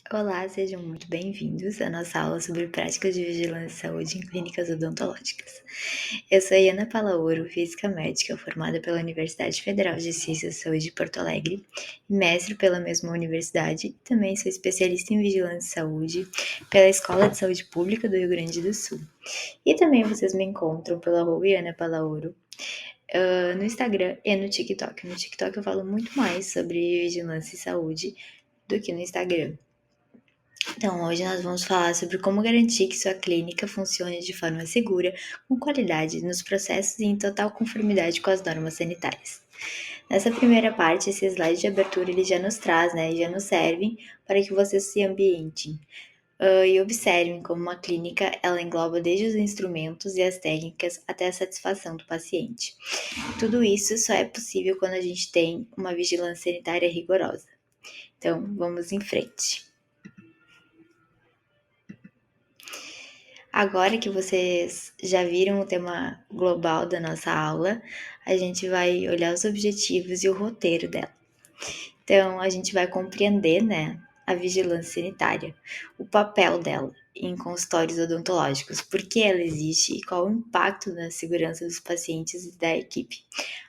Olá, sejam muito bem-vindos à nossa aula sobre práticas de vigilância e saúde em clínicas odontológicas. Eu sou a Ana Palaoro, física médica formada pela Universidade Federal de Ciências da Saúde de Porto Alegre e mestre pela mesma universidade. Também sou especialista em vigilância e saúde pela Escola de Saúde Pública do Rio Grande do Sul. E também vocês me encontram pela Ana Palaoro no Instagram e no TikTok. No TikTok eu falo muito mais sobre vigilância e saúde do que no Instagram. Então, hoje nós vamos falar sobre como garantir que sua clínica funcione de forma segura, com qualidade nos processos e em total conformidade com as normas sanitárias. Nessa primeira parte, esse slide de abertura ele já nos traz, já nos servem para que vocês se ambientem e observem como uma clínica ela engloba desde os instrumentos e as técnicas até a satisfação do paciente. Tudo isso só é possível quando a gente tem uma vigilância sanitária rigorosa. Então, vamos em frente. Agora que vocês já viram o tema global da nossa aula, a gente vai olhar os objetivos e o roteiro dela. Então, a gente vai compreender, a vigilância sanitária, o papel dela em consultórios odontológicos, por que ela existe e qual o impacto na segurança dos pacientes e da equipe.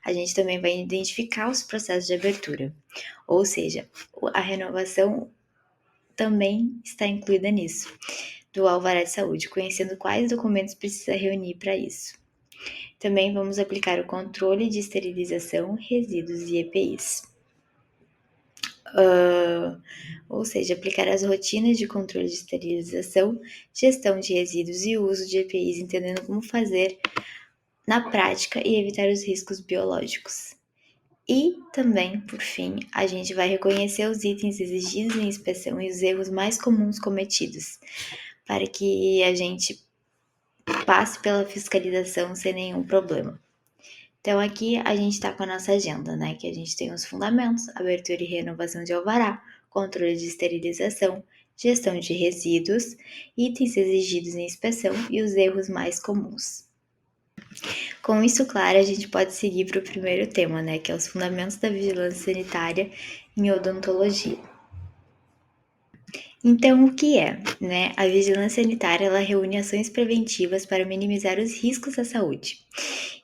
A gente também vai identificar os processos de abertura, ou seja, a renovação também está incluída nisso, do alvará de saúde, conhecendo quais documentos precisa reunir para isso. Também vamos aplicar o controle de esterilização, resíduos e EPIs. Ou seja, aplicar as rotinas de controle de esterilização, gestão de resíduos e uso de EPIs, entendendo como fazer na prática e evitar os riscos biológicos. E também, por fim, a gente vai reconhecer os itens exigidos em inspeção e os erros mais comuns cometidos, para que a gente passe pela fiscalização sem nenhum problema. Então aqui a gente está com a nossa agenda, que a gente tem os fundamentos, abertura e renovação de alvará, controle de esterilização, gestão de resíduos, itens exigidos em inspeção e os erros mais comuns. Com isso claro, a gente pode seguir para o primeiro tema, que é os fundamentos da vigilância sanitária em odontologia. Então, o que é? A vigilância sanitária ela reúne ações preventivas para minimizar os riscos à saúde.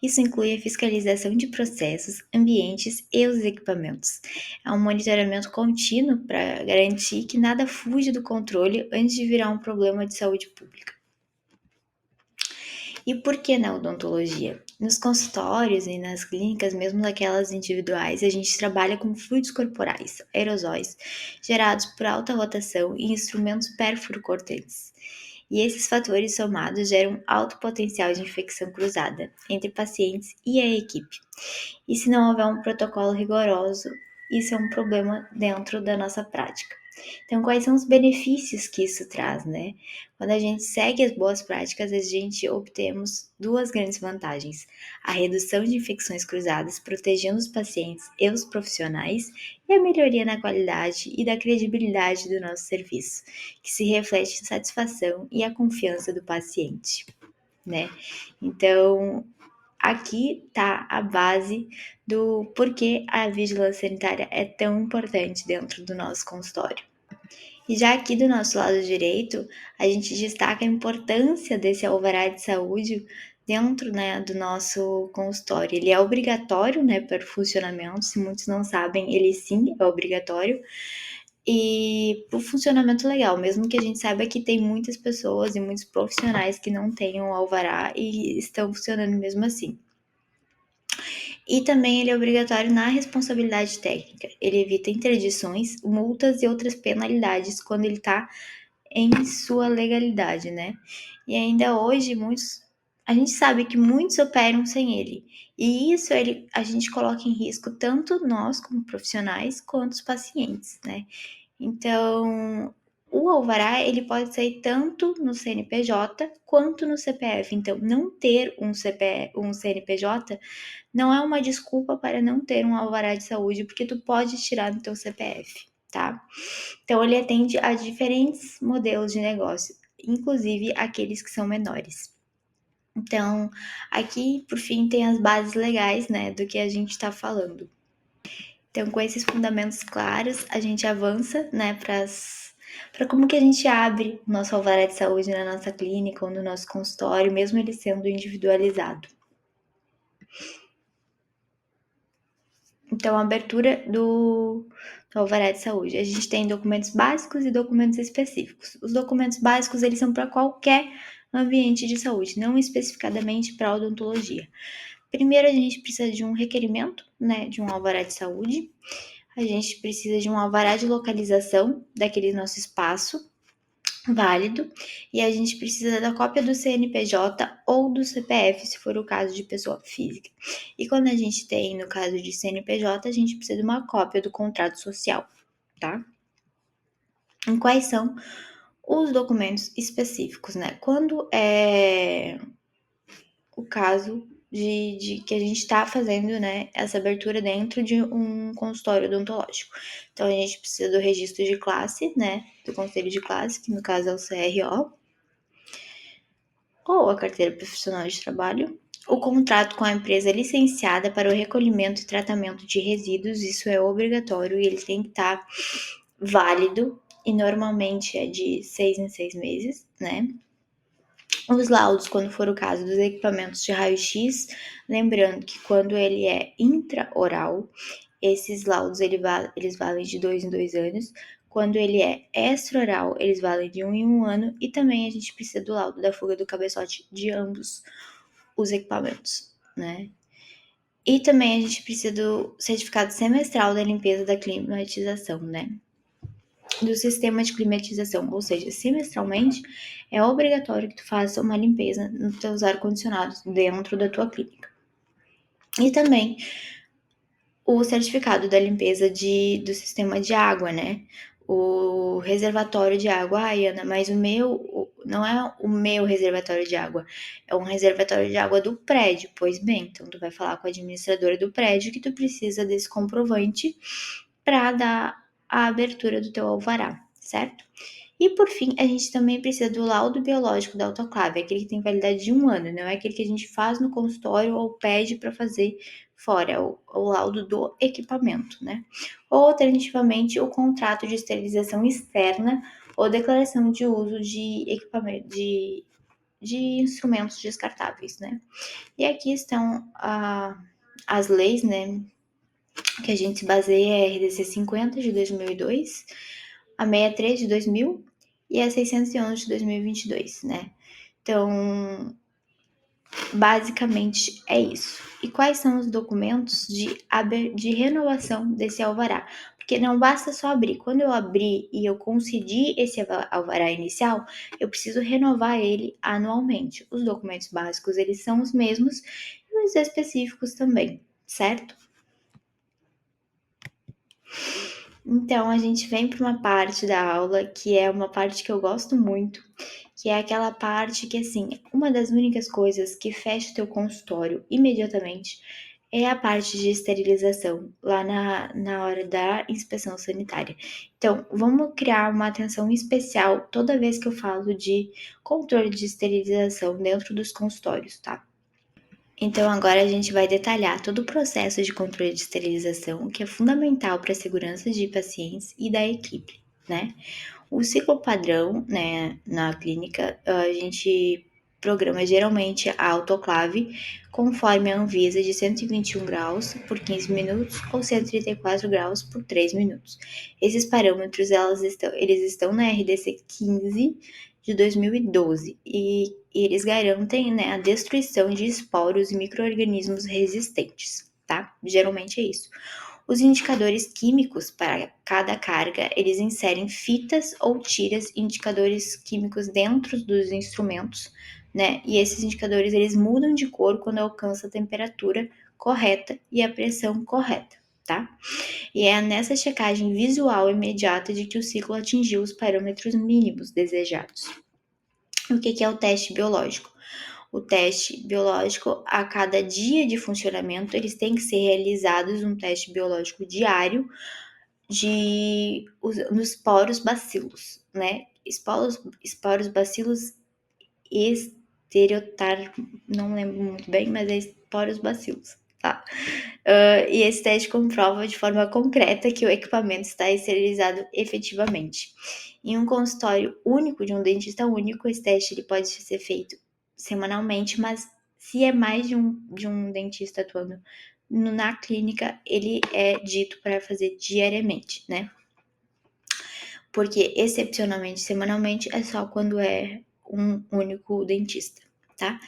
Isso inclui a fiscalização de processos, ambientes e os equipamentos. É um monitoramento contínuo para garantir que nada fuja do controle antes de virar um problema de saúde pública. E por que na odontologia? Nos consultórios e nas clínicas, mesmo naquelas individuais, a gente trabalha com fluidos corporais, aerosóis, gerados por alta rotação e instrumentos perfuro-cortantes. E esses fatores somados geram alto potencial de infecção cruzada entre pacientes e a equipe. E se não houver um protocolo rigoroso, isso é um problema dentro da nossa prática. Então, quais são os benefícios que isso traz, Quando a gente segue as boas práticas, a gente obtemos duas grandes vantagens: a redução de infecções cruzadas, protegendo os pacientes e os profissionais, e a melhoria na qualidade e da credibilidade do nosso serviço, que se reflete na satisfação e a confiança do paciente, Então, aqui está a base do porquê a vigilância sanitária é tão importante dentro do nosso consultório. E já aqui do nosso lado direito, a gente destaca a importância desse alvará de saúde dentro do nosso consultório. Ele é obrigatório para o funcionamento, se muitos não sabem, ele sim é obrigatório. E para o funcionamento legal, mesmo que a gente saiba que tem muitas pessoas e muitos profissionais que não têm o alvará e estão funcionando mesmo assim. E também ele é obrigatório na responsabilidade técnica. Ele evita interdições, multas e outras penalidades quando ele está em sua legalidade, E ainda hoje a gente sabe que muitos operam sem ele. E isso a gente coloca em risco tanto nós como profissionais quanto os pacientes, Então, o alvará ele pode sair tanto no CNPJ quanto no CPF. Então, não ter um CNPJ não é uma desculpa para não ter um alvará de saúde, porque tu pode tirar do teu CPF, tá? Então, ele atende a diferentes modelos de negócio, inclusive aqueles que são menores. Então, aqui, por fim, tem as bases legais, do que a gente está falando. Então, com esses fundamentos claros, a gente avança, para as para como que a gente abre o nosso alvará de saúde na nossa clínica ou no nosso consultório, mesmo ele sendo individualizado. Então, a abertura do alvará de saúde. A gente tem documentos básicos e documentos específicos. Os documentos básicos, eles são para qualquer ambiente de saúde, não especificadamente para odontologia. Primeiro, a gente precisa de um requerimento, né, de um alvará de saúde. A gente precisa de um alvará de localização daquele nosso espaço válido, e a gente precisa da cópia do CNPJ ou do CPF, se for o caso de pessoa física. E quando a gente tem, no caso de CNPJ, a gente precisa de uma cópia do contrato social, tá? E quais são os documentos específicos, né? Quando é o caso de que a gente está fazendo, né, essa abertura dentro de um consultório odontológico. Então, a gente precisa do registro de classe, né, do conselho de classe, que no caso é o CRO, ou a carteira profissional de trabalho, o contrato com a empresa licenciada para o recolhimento e tratamento de resíduos, isso é obrigatório e ele tem que estar válido, e normalmente é de 6 em 6 meses, né? Os laudos, quando for o caso dos equipamentos de raio-x, lembrando que quando ele é intraoral, esses laudos eles valem de 2 em 2 anos. Quando ele é extraoral, eles valem de 1 em 1 ano. E também a gente precisa do laudo da fuga do cabeçote de ambos os equipamentos, né? E também a gente precisa do certificado semestral da limpeza da climatização, né? Do sistema de climatização, ou seja, semestralmente é obrigatório que tu faça uma limpeza nos teus ar-condicionados dentro da tua clínica. E também o certificado da limpeza do sistema de água, né? O reservatório de água. Ai, Ana, mas o meu não é o meu reservatório de água, é um reservatório de água do prédio. Pois bem, então tu vai falar com a administradora do prédio que tu precisa desse comprovante para dar a abertura do teu alvará, certo? E por fim, a gente também precisa do laudo biológico da autoclave, aquele que tem validade de 1 ano, não é aquele que a gente faz no consultório ou pede para fazer fora, é o laudo do equipamento, né? Ou alternativamente o contrato de esterilização externa ou declaração de uso de equipamento de instrumentos descartáveis, né? E aqui estão as leis, né, que a gente se baseia, é a RDC 50 de 2002, a 63 de 2000 e a 611 de 2022, né? Então, basicamente é isso. E quais são os documentos de renovação desse alvará? Porque não basta só abrir. Quando eu abrir e eu concedi esse alvará inicial, eu preciso renovar ele anualmente. Os documentos básicos, eles são os mesmos e os específicos também, certo? Então, a gente vem para uma parte da aula que é uma parte que eu gosto muito, que é aquela parte que, assim, uma das únicas coisas que fecha o teu consultório imediatamente é a parte de esterilização, lá na hora da inspeção sanitária. Então, vamos criar uma atenção especial toda vez que eu falo de controle de esterilização dentro dos consultórios, tá? Então, agora a gente vai detalhar todo o processo de controle de esterilização, que é fundamental para a segurança de pacientes e da equipe, né? O ciclo padrão, né, na clínica, a gente programa geralmente a autoclave conforme a Anvisa de 121 graus por 15 minutos ou 134 graus por 3 minutos. Esses parâmetros eles estão na RDC 15 de 2012 e eles garantem, né, a destruição de esporos e micro-organismos resistentes, tá? Geralmente é isso. Os indicadores químicos para cada carga, eles inserem fitas ou tiras indicadores químicos dentro dos instrumentos, né? E esses indicadores, eles mudam de cor quando alcança a temperatura correta e a pressão correta, tá? E é nessa checagem visual imediata de que o ciclo atingiu os parâmetros mínimos desejados. O que é o teste biológico? O teste biológico, a cada dia de funcionamento, eles têm que ser realizados um teste biológico diário nos poros bacilos, né? Esporos bacilos estereotar, não lembro muito bem, mas é esporos bacilos. tá? E esse teste comprova de forma concreta que o equipamento está esterilizado efetivamente. Em um consultório único, de um dentista único, esse teste ele pode ser feito semanalmente, mas se é mais de um dentista atuando na clínica, ele é dito para fazer diariamente, né? Porque excepcionalmente, semanalmente, é só quando é um único dentista, tá?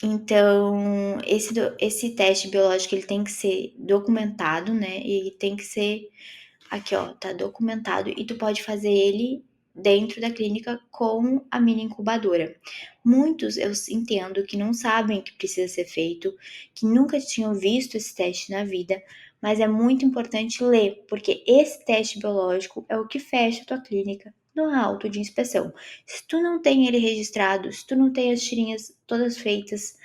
Então, esse teste biológico ele tem que ser documentado, né? E tem que ser aqui, ó, tá documentado e tu pode fazer ele dentro da clínica com a mini incubadora. Muitos eu entendo que não sabem que precisa ser feito, que nunca tinham visto esse teste na vida, mas é muito importante ler, porque esse teste biológico é o que fecha a tua clínica no auto de inspeção. Se tu não tem ele registrado, se tu não tem as tirinhas todas feitas,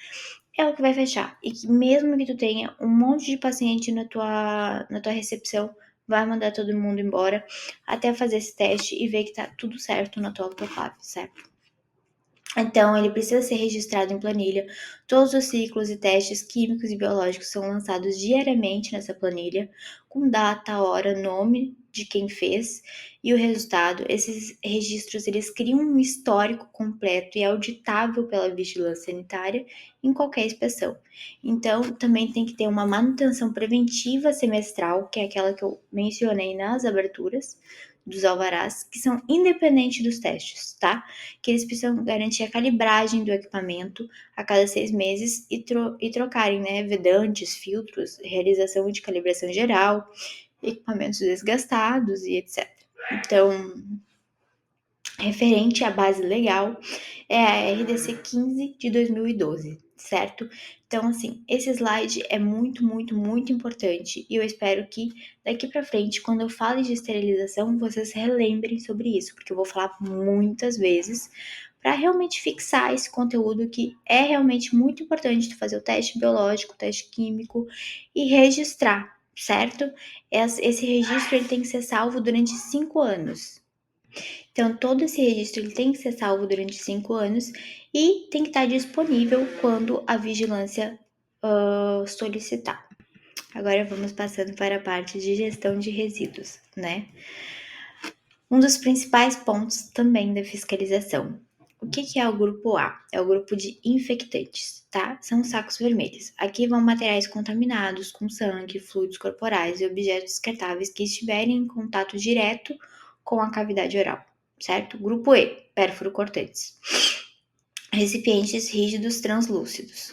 é o que vai fechar. E que mesmo que tu tenha um monte de paciente na tua recepção, vai mandar todo mundo embora até fazer esse teste e ver que tá tudo certo na tua autoclave, certo? Então, ele precisa ser registrado em planilha. Todos os ciclos e testes químicos e biológicos são lançados diariamente nessa planilha, com data, hora, nome de quem fez e o resultado. Esses registros eles criam um histórico completo e auditável pela vigilância sanitária em qualquer inspeção. Então, também tem que ter uma manutenção preventiva semestral, que é aquela que eu mencionei nas aberturas dos alvarás, que são independentes dos testes, tá? Que eles precisam garantir a calibragem do equipamento a cada 6 meses e trocarem, né, vedantes, filtros, realização de calibração geral, equipamentos desgastados e etc. Então, referente à base legal, é a RDC 15 de 2012, certo? Então, assim, esse slide é muito, muito, muito importante e eu espero que daqui para frente, quando eu fale de esterilização, vocês relembrem sobre isso, porque eu vou falar muitas vezes para realmente fixar esse conteúdo que é realmente muito importante tu fazer o teste biológico, o teste químico e registrar, certo? Esse registro ele tem que ser salvo durante 5 anos. Então, todo esse registro ele tem que ser salvo durante 5 anos e tem que estar disponível quando a vigilância solicitar. Agora vamos passando para a parte de gestão de resíduos, né? Um dos principais pontos também da fiscalização. O que é o grupo A? É o grupo de infectantes, tá? São os sacos vermelhos. Aqui vão materiais contaminados com sangue, fluidos corporais e objetos descartáveis que estiverem em contato direto com a cavidade oral, certo? Grupo E, pérfuro cortantes. Recipientes rígidos translúcidos,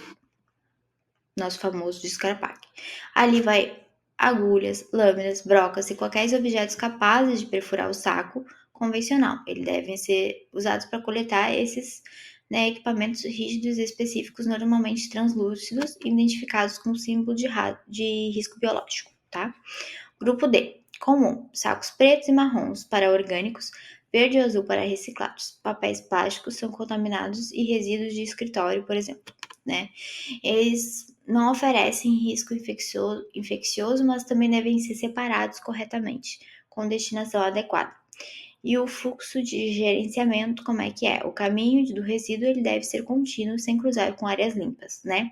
nosso famoso descarpaque. Ali vai agulhas, lâminas, brocas e quaisquer objetos capazes de perfurar o saco convencional. Eles devem ser usados para coletar esses, né, equipamentos rígidos específicos, normalmente translúcidos, identificados com símbolo de risco biológico, tá? Grupo D, comum, sacos pretos e marrons para orgânicos, verde e azul para reciclados. Papéis plásticos são contaminados e resíduos de escritório, por exemplo, né? Eles não oferecem risco infeccioso, mas também devem ser separados corretamente, com destinação adequada. E o fluxo de gerenciamento, como é que é? O caminho do resíduo ele deve ser contínuo, sem cruzar com áreas limpas, né?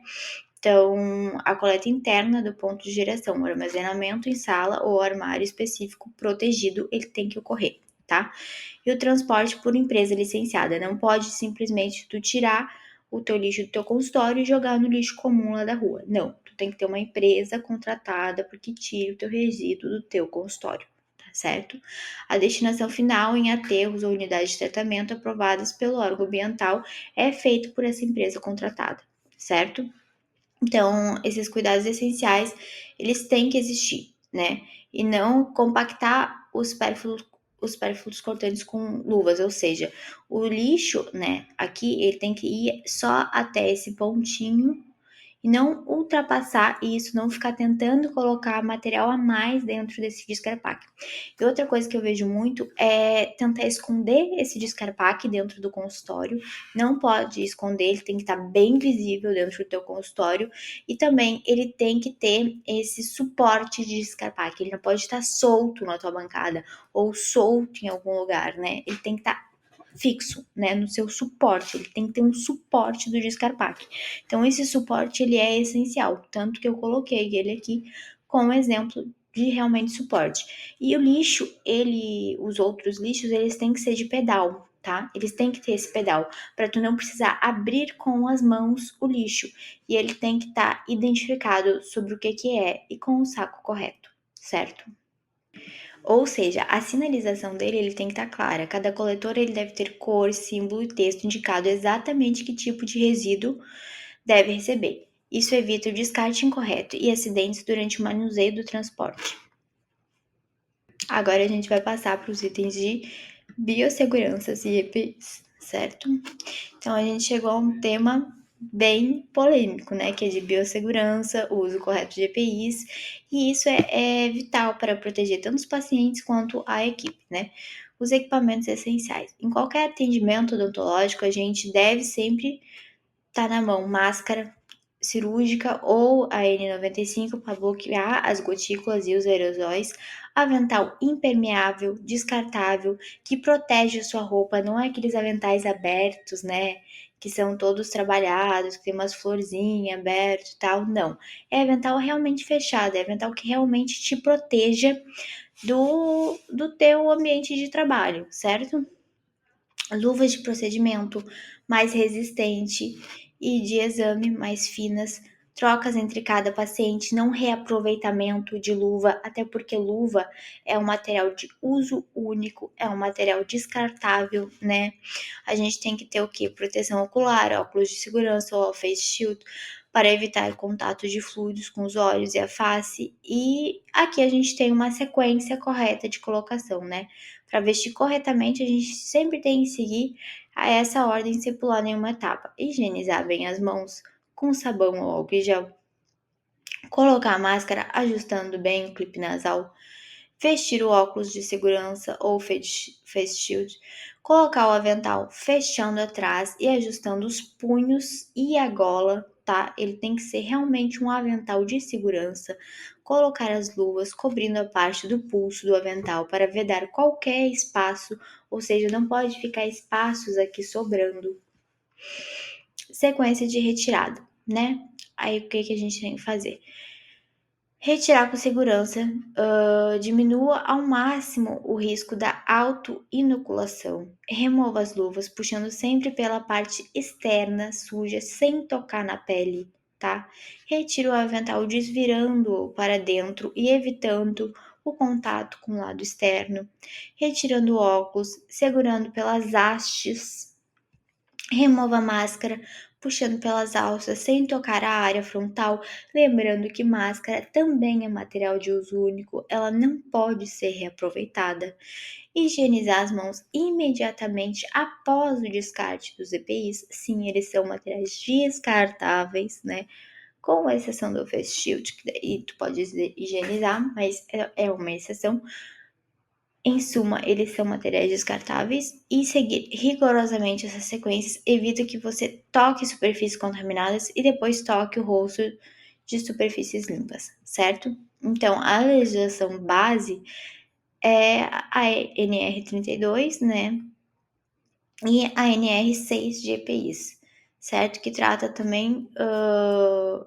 Então, a coleta interna do ponto de geração, o armazenamento em sala ou armário específico protegido, ele tem que ocorrer, tá? E o transporte por empresa licenciada, não pode simplesmente tu tirar o teu lixo do teu consultório e jogar no lixo comum lá da rua. Não, tu tem que ter uma empresa contratada porque tire o teu resíduo do teu consultório, tá certo? A destinação final em aterros ou unidades de tratamento aprovadas pelo órgão ambiental é feito por essa empresa contratada, certo? Então, esses cuidados essenciais, eles têm que existir, né? E não compactar os pérfuros cortantes com luvas, ou seja, o lixo, né, aqui ele tem que ir só até esse pontinho e não ultrapassar isso, não ficar tentando colocar material a mais dentro desse descarpaque. E outra coisa que eu vejo muito é tentar esconder esse descarpaque dentro do consultório. Não pode esconder, ele tem que estar bem visível dentro do teu consultório e também ele tem que ter esse suporte de descarpaque. Ele não pode estar solto na tua bancada ou solto em algum lugar, né? Ele tem que estar fixo, né, no seu suporte. Ele tem que ter um suporte do Descarpac. Então, esse suporte, ele é essencial. Tanto que eu coloquei ele aqui como exemplo de realmente suporte. E o lixo, os outros lixos, eles têm que ser de pedal, tá? Eles têm que ter esse pedal, para tu não precisar abrir com as mãos o lixo. E ele tem que estar identificado sobre o que é e com o saco correto, certo? Ou seja, a sinalização dele ele tem que estar clara. Cada coletor ele deve ter cor, símbolo e texto indicado exatamente que tipo de resíduo deve receber. Isso evita o descarte incorreto e acidentes durante o manuseio do transporte. Agora a gente vai passar para os itens de biosseguranças e EPIs, certo? Então a gente chegou a um tema bem polêmico, né? Que é de biossegurança, o uso correto de EPIs, e isso é vital para proteger tanto os pacientes quanto a equipe, né? Os equipamentos essenciais. Em qualquer atendimento odontológico, a gente deve sempre estar na mão máscara cirúrgica ou a N95 para bloquear as gotículas e os aerosóis, avental impermeável, descartável, que protege a sua roupa, não é aqueles aventais abertos, né? Que são todos trabalhados, que tem umas florzinhas abertas e tal, não. É avental realmente fechado, é avental que realmente te proteja do teu ambiente de trabalho, certo? Luvas de procedimento mais resistente e de exame mais finas, trocas entre cada paciente, não reaproveitamento de luva, até porque luva é um material de uso único, é um material descartável, né? A gente tem que ter o que? Proteção ocular, óculos de segurança ou face shield, para evitar contato de fluidos com os olhos e a face. E aqui a gente tem uma sequência correta de colocação, né? Para vestir corretamente, a gente sempre tem que seguir a essa ordem sem pular nenhuma etapa. Higienizar bem as mãos com sabão ou álcool em gel. Colocar a máscara ajustando bem o clipe nasal. Vestir o óculos de segurança ou face shield. Colocar o avental fechando atrás e ajustando os punhos e a gola, tá? Ele tem que ser realmente um avental de segurança. Colocar as luvas cobrindo a parte do pulso do avental para vedar qualquer espaço, ou seja, não pode ficar espaços aqui sobrando. Sequência de retirada, né? Aí o que a gente tem que fazer? Retirar com segurança, diminua ao máximo o risco da auto-inoculação. Remova as luvas, puxando sempre pela parte externa suja, sem tocar na pele, tá? Retira o avental desvirando-o para dentro e evitando o contato com o lado externo. Retirando o óculos, segurando pelas hastes. Remova a máscara, puxando pelas alças sem tocar a área frontal, lembrando que máscara também é material de uso único, ela não pode ser reaproveitada. Higienizar as mãos imediatamente após o descarte dos EPIs, sim, eles são materiais descartáveis, né? Com exceção do face shield, que daí tu pode higienizar, mas é uma exceção. Em suma, eles são materiais descartáveis e seguir rigorosamente essas sequências evita que você toque superfícies contaminadas e depois toque o rosto de superfícies limpas, certo? Então, a legislação base é a NR32, né? E a NR6 de EPIs, certo? Que trata também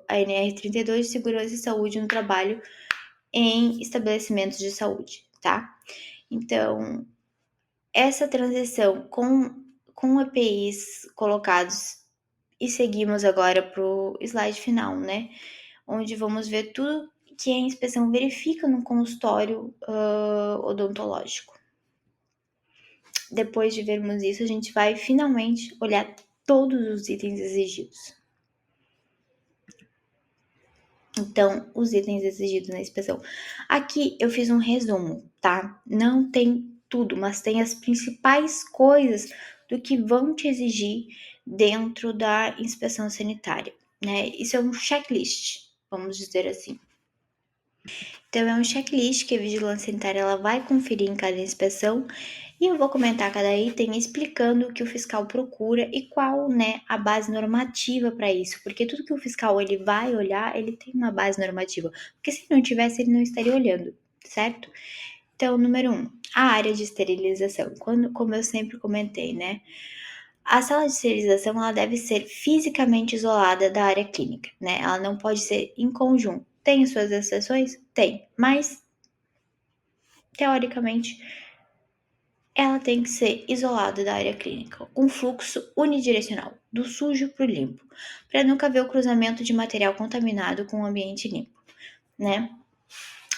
a NR32 de segurança e saúde no trabalho em estabelecimentos de saúde, tá? Então, essa transição com EPIs colocados e seguimos agora para o slide final, né? Onde vamos ver tudo que a inspeção verifica no consultório odontológico. Depois de vermos isso, a gente vai finalmente olhar todos os itens exigidos. Então, os itens exigidos na inspeção. Aqui eu fiz um resumo, tá? Não tem tudo, mas tem as principais coisas do que vão te exigir dentro da inspeção sanitária, né? Isso é um checklist, vamos dizer assim. Então, é um checklist que a vigilância sanitária ela vai conferir em cada inspeção e eu vou comentar cada item explicando o que o fiscal procura e qual, né, a base normativa para isso, porque tudo que o fiscal ele vai olhar, ele tem uma base normativa, porque se não tivesse, ele não estaria olhando, certo? Então, número 1, a área de esterilização. Como eu sempre comentei, né? A sala de esterilização ela deve ser fisicamente isolada da área clínica, né? Ela não pode ser em conjunto. Tem suas exceções? Tem, mas teoricamente ela tem que ser isolada da área clínica, com fluxo unidirecional, do sujo para o limpo, para nunca haver o cruzamento de material contaminado com o ambiente limpo, né?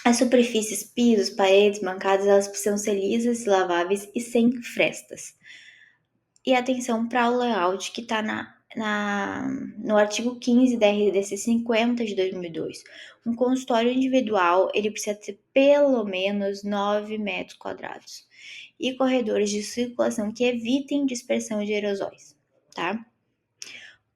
As superfícies, pisos, paredes, bancadas, elas precisam ser lisas, laváveis e sem frestas. E atenção para o layout que está no artigo 15 da RDC 50 de 2002. Um consultório individual, ele precisa ter pelo menos 9 metros quadrados. E corredores de circulação que evitem dispersão de aerosóis, tá?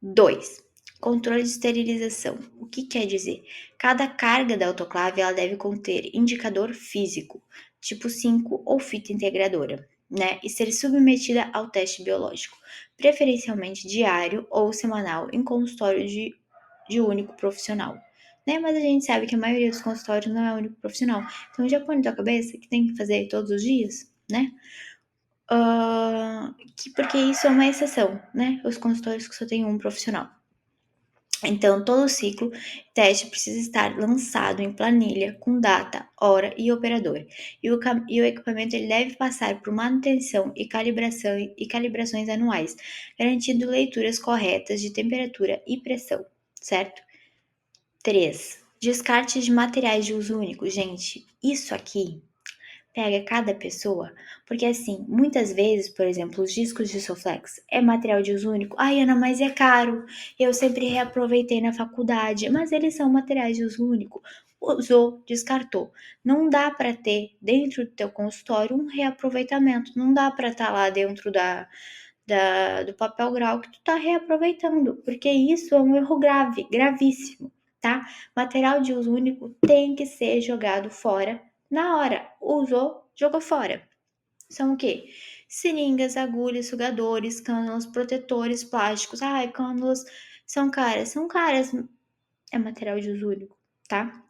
2. Controle de esterilização. O que quer dizer? Cada carga da autoclave ela deve conter indicador físico, tipo 5 ou fita integradora, né? E ser submetida ao teste biológico, preferencialmente diário ou semanal em consultório de único profissional. Né? Mas a gente sabe que a maioria dos consultórios não é único profissional. Então já põe na tua cabeça que tem que fazer todos os dias, né? Porque isso é uma exceção, né? Os consultórios que só tem um profissional. Então, todo o ciclo teste precisa estar lançado em planilha com data, hora e operador. E o equipamento ele deve passar por manutenção e calibrações anuais, garantindo leituras corretas de temperatura e pressão, certo? 3. Descarte de materiais de uso único. Gente, isso aqui pega cada pessoa, porque assim, muitas vezes, por exemplo, os discos de Soflex é material de uso único. Ai, Ana, mas é caro. Eu sempre reaproveitei na faculdade, mas eles são materiais de uso único. Usou, descartou. Não dá para ter dentro do teu consultório um reaproveitamento. Não dá para estar lá dentro do papel grau que tu tá reaproveitando, porque isso é um erro grave, gravíssimo, tá? Material de uso único tem que ser jogado fora na hora. Usou, jogou fora. São o quê? Seringas, agulhas, sugadores, cânulas, protetores plásticos. Ai, cânulas são caras. São caras. É material de uso único, tá?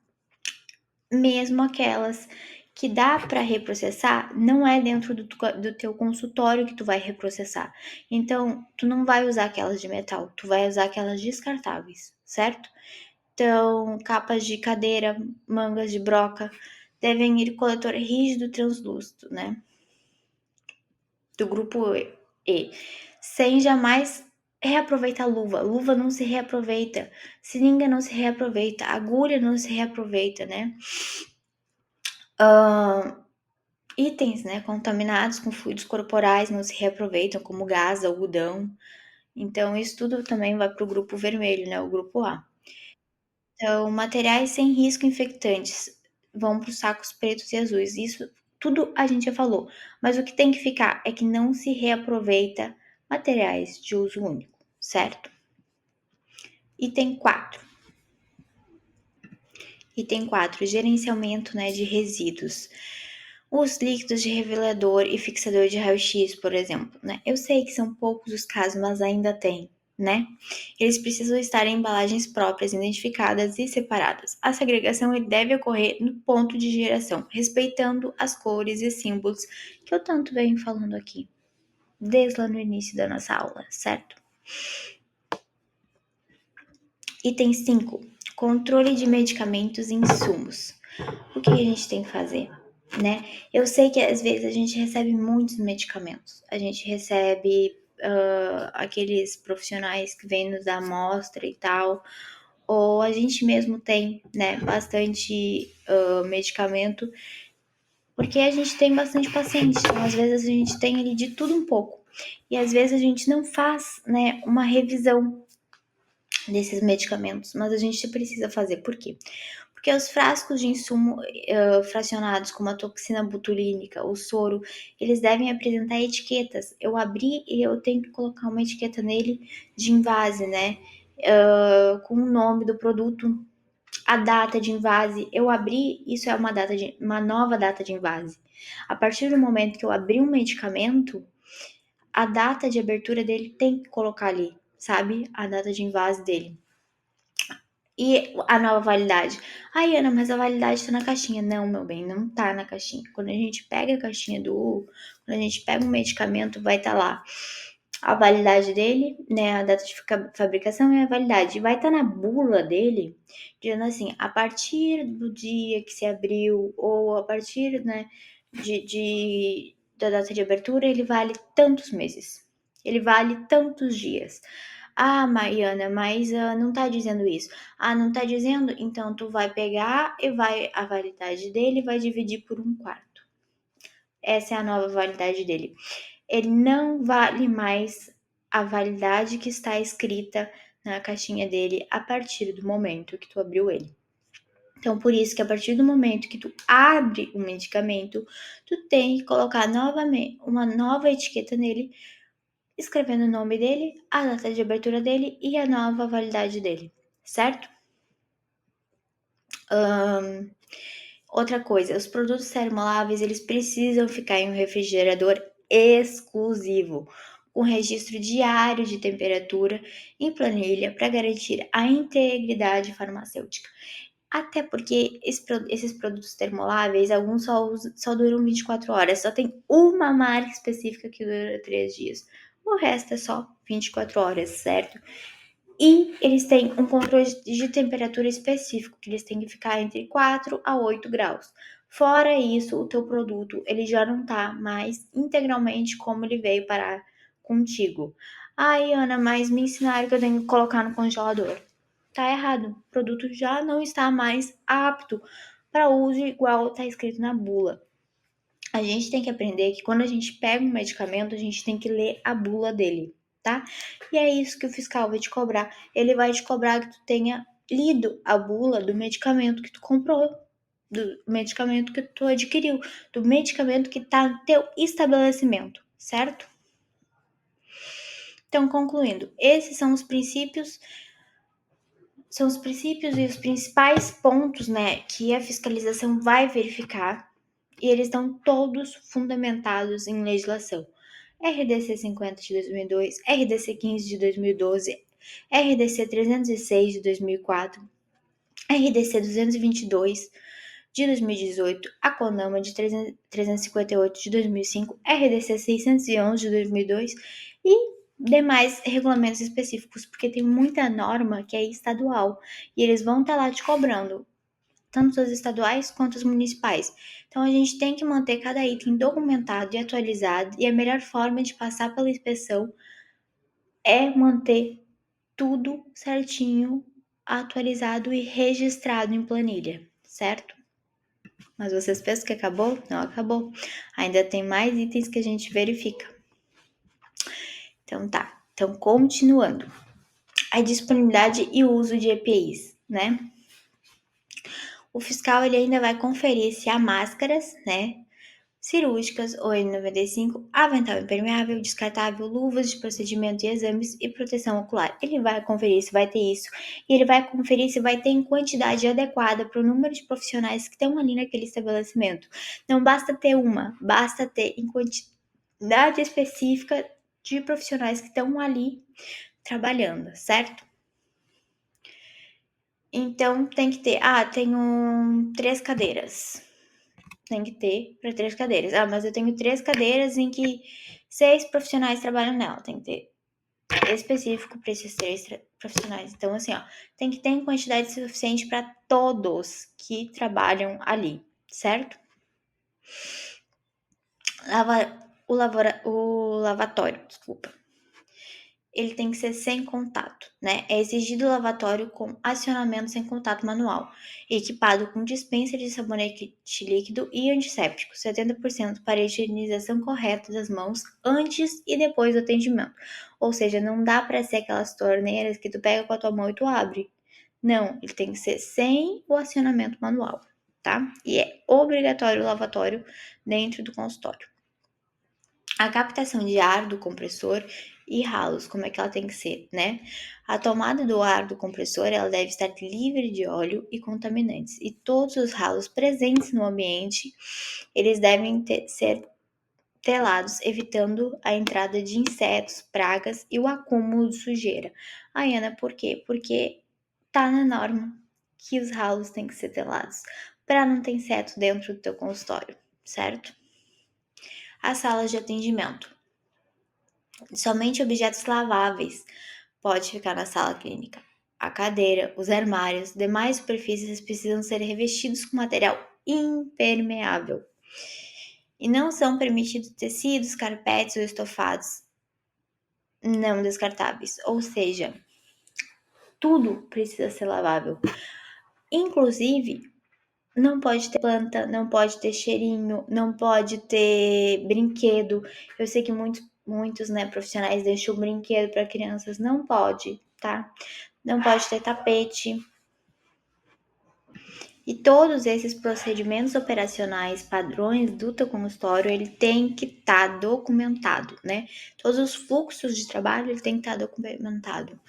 Mesmo aquelas que dá para reprocessar, não é dentro do teu consultório que tu vai reprocessar. Então, tu não vai usar aquelas de metal, tu vai usar aquelas descartáveis, certo? Então, capas de cadeira, mangas de broca, devem ir coletor rígido translúcido, né? Do grupo E. Sem jamais reaproveitar luva. Luva não se reaproveita. Seringa não se reaproveita. Agulha não se reaproveita, né? Itens, né, contaminados com fluidos corporais não se reaproveitam, como gás, algodão. Então, isso tudo também vai para o grupo vermelho, né, o grupo A. Então, materiais sem risco infectantes vão para os sacos pretos e azuis. Isso tudo a gente já falou. Mas o que tem que ficar é que não se reaproveita materiais de uso único, certo? Item 4. Item 4, gerenciamento, né, de resíduos. Os líquidos de revelador e fixador de raio-x, por exemplo, né? Eu sei que são poucos os casos, mas ainda tem, né? Eles precisam estar em embalagens próprias, identificadas e separadas. A segregação deve ocorrer no ponto de geração, respeitando as cores e símbolos que eu tanto venho falando aqui, desde lá no início da nossa aula, certo? Item 5. Controle de medicamentos e insumos. O que a gente tem que fazer? Né? Eu sei que às vezes a gente recebe muitos medicamentos, a gente recebe aqueles profissionais que vêm nos dar amostra e tal, ou a gente mesmo tem, né, bastante medicamento, porque a gente tem bastante paciente, então às vezes a gente tem ali de tudo um pouco, e às vezes a gente não faz, né, uma revisão desses medicamentos, mas a gente precisa fazer, por quê? Porque os frascos de insumo fracionados, como a toxina botulínica, o soro, eles devem apresentar etiquetas. Eu abri e eu tenho que colocar uma etiqueta nele de invase, né? Com o nome do produto, a data de invase. Eu abri, isso é uma nova data de invase. A partir do momento que eu abri um medicamento, a data de abertura dele tem que colocar ali, sabe? A data de invase dele. E a nova validade? Ai, Ana, mas a validade tá na caixinha. Não, meu bem, não tá na caixinha. Quando a gente pega a caixinha quando a gente pega um medicamento, vai estar lá a validade dele, né, a data de fabricação e a validade. Vai estar na bula dele, dizendo assim, a partir do dia que se abriu, ou a partir, né, da data de abertura, ele vale tantos meses. Ele vale tantos dias. Ah, Mariana, mas não tá dizendo isso. Ah, não tá dizendo? Então tu vai pegar e a validade dele vai dividir por 1/4. Essa é a nova validade dele. Ele não vale mais a validade que está escrita na caixinha dele a partir do momento que tu abriu ele. Então, por isso que a partir do momento que tu abre o medicamento, tu tem que colocar novamente uma nova etiqueta nele, escrevendo o nome dele, a data de abertura dele e a nova validade dele, certo? Outra coisa, os produtos termoláveis, eles precisam ficar em um refrigerador exclusivo, com registro diário de temperatura em planilha para garantir a integridade farmacêutica. Até porque esses produtos termoláveis, alguns só duram 24 horas, só tem uma marca específica que dura 3 dias. O resto é só 24 horas, certo? E eles têm um controle de temperatura específico, que eles têm que ficar entre 4 a 8 graus. Fora isso, o teu produto, ele já não tá mais integralmente como ele veio parar contigo. Ai, Ana, mas me ensinaram que eu tenho que colocar no congelador. Tá errado. O produto já não está mais apto para uso igual está escrito na bula. A gente tem que aprender que quando a gente pega um medicamento, a gente tem que ler a bula dele, tá? E é isso que o fiscal vai te cobrar. Ele vai te cobrar que tu tenha lido a bula do medicamento que tu comprou, do medicamento que tu adquiriu, do medicamento que tá no teu estabelecimento, certo? Então, concluindo, esses são os princípios e os principais pontos, né, que a fiscalização vai verificar, e eles estão todos fundamentados em legislação. RDC 50 de 2002, RDC 15 de 2012, RDC 306 de 2004, RDC 222 de 2018, a CONAMA de 358 de 2005, RDC 611 de 2002 e demais regulamentos específicos, porque tem muita norma que é estadual e eles vão estar lá te cobrando, tanto as estaduais quanto as municipais. Então a gente tem que manter cada item documentado e atualizado, e a melhor forma de passar pela inspeção é manter tudo certinho, atualizado e registrado em planilha, certo? Mas vocês pensam que acabou? Não acabou. Ainda tem mais itens que a gente verifica. Então tá. Então, continuando. A disponibilidade e uso de EPIs, né? O fiscal ele ainda vai conferir se há máscaras, né, cirúrgicas ou N95, avental impermeável, descartável, luvas de procedimento e exames e proteção ocular. Ele vai conferir se vai ter isso e ele vai conferir se vai ter em quantidade adequada para o número de profissionais que estão ali naquele estabelecimento. Não basta ter uma, basta ter em quantidade específica de profissionais que estão ali trabalhando, certo? Então tem que ter, tenho 3 cadeiras. Tem que ter para 3 cadeiras. Ah, mas eu tenho 3 cadeiras em que 6 profissionais trabalham nela. Tem que ter específico para esses 3 profissionais. Então, assim, ó, tem que ter em quantidade suficiente para todos que trabalham ali, certo? O lavatório, desculpa. Ele tem que ser sem contato, né? É exigido lavatório com acionamento sem contato manual, equipado com dispenser de sabonete líquido e antisséptico, 70% para a higienização correta das mãos antes e depois do atendimento. Ou seja, não dá para ser aquelas torneiras que tu pega com a tua mão e tu abre. Não, ele tem que ser sem o acionamento manual, tá? E é obrigatório o lavatório dentro do consultório. A captação de ar do compressor e ralos, como é que ela tem que ser, né? A tomada do ar do compressor, ela deve estar livre de óleo e contaminantes, e todos os ralos presentes no ambiente, eles devem ser telados, evitando a entrada de insetos, pragas e o acúmulo de sujeira. Ai, Ana, por quê? Porque tá na norma que os ralos têm que ser telados para não ter inseto dentro do teu consultório, certo? As salas de atendimento. Somente objetos laváveis pode ficar na sala clínica. A cadeira, os armários, demais superfícies precisam ser revestidos com material impermeável. E não são permitidos tecidos, carpetes ou estofados não descartáveis. Ou seja, tudo precisa ser lavável. Inclusive, não pode ter planta, não pode ter cheirinho, não pode ter brinquedo. Eu sei que muitos né, profissionais deixam brinquedo para crianças. Não pode, tá? Não pode ter tapete. E todos esses procedimentos operacionais, padrões do teu consultório, ele tem que estar documentado, né? Todos os fluxos de trabalho, ele tem que estar documentado.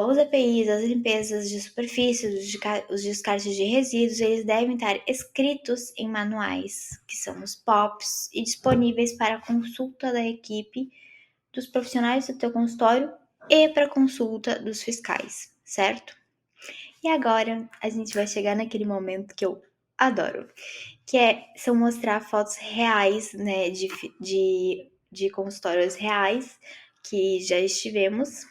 Os EPIs, as limpezas de superfícies, os descartes de resíduos, eles devem estar escritos em manuais, que são os POPs, e disponíveis para consulta da equipe dos profissionais do teu consultório e para consulta dos fiscais, certo? E agora a gente vai chegar naquele momento que eu adoro, que são mostrar fotos reais, né, de consultórios reais que já estivemos,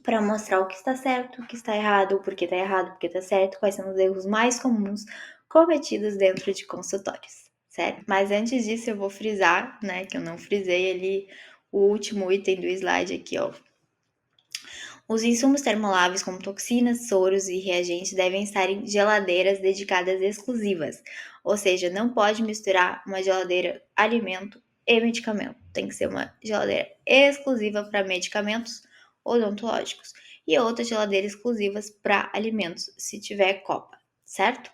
para mostrar o que está certo, o que está errado, o porquê está errado, o porquê está certo, quais são os erros mais comuns cometidos dentro de consultórios, certo? Mas antes disso eu vou frisar, né, que eu não frisei ali o último item do slide aqui, ó. Os insumos termoláveis, como toxinas, soros e reagentes, devem estar em geladeiras dedicadas exclusivas, ou seja, não pode misturar uma geladeira alimento e medicamento. Tem que ser uma geladeira exclusiva para medicamentos odontológicos e outras geladeiras exclusivas para alimentos, se tiver copa, certo?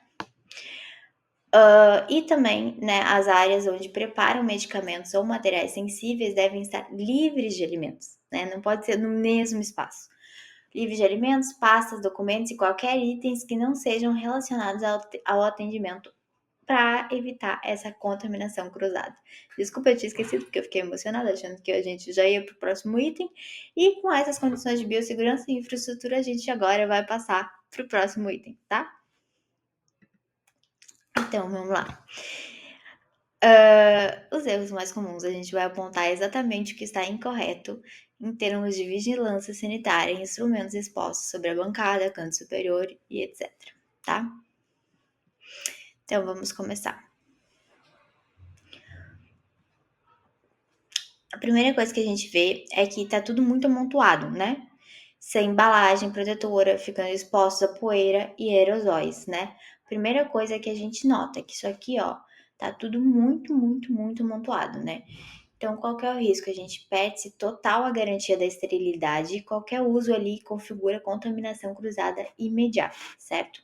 E também, né, as áreas onde preparam medicamentos ou materiais sensíveis devem estar livres de alimentos, né? Não pode ser no mesmo espaço. Livre de alimentos, pastas, documentos e qualquer itens que não sejam relacionados ao atendimento para evitar essa contaminação cruzada. Desculpa, eu tinha esquecido porque eu fiquei emocionada achando que a gente já ia para o próximo item. E com essas condições de biossegurança e infraestrutura, a gente agora vai passar para o próximo item, tá? Então, vamos lá. Os erros mais comuns, a gente vai apontar exatamente o que está incorreto em termos de vigilância sanitária em instrumentos expostos sobre a bancada, canto superior e etc, tá? Então, vamos começar. A primeira coisa que a gente vê é que tá tudo muito amontoado, né? Sem embalagem protetora, ficando expostos a poeira e aerosóis, né? Primeira coisa que a gente nota é que isso aqui, ó, tá tudo muito, muito, muito amontoado, né? Então, qual que é o risco? A gente perde total a garantia da esterilidade e qualquer uso ali configura contaminação cruzada imediata, certo?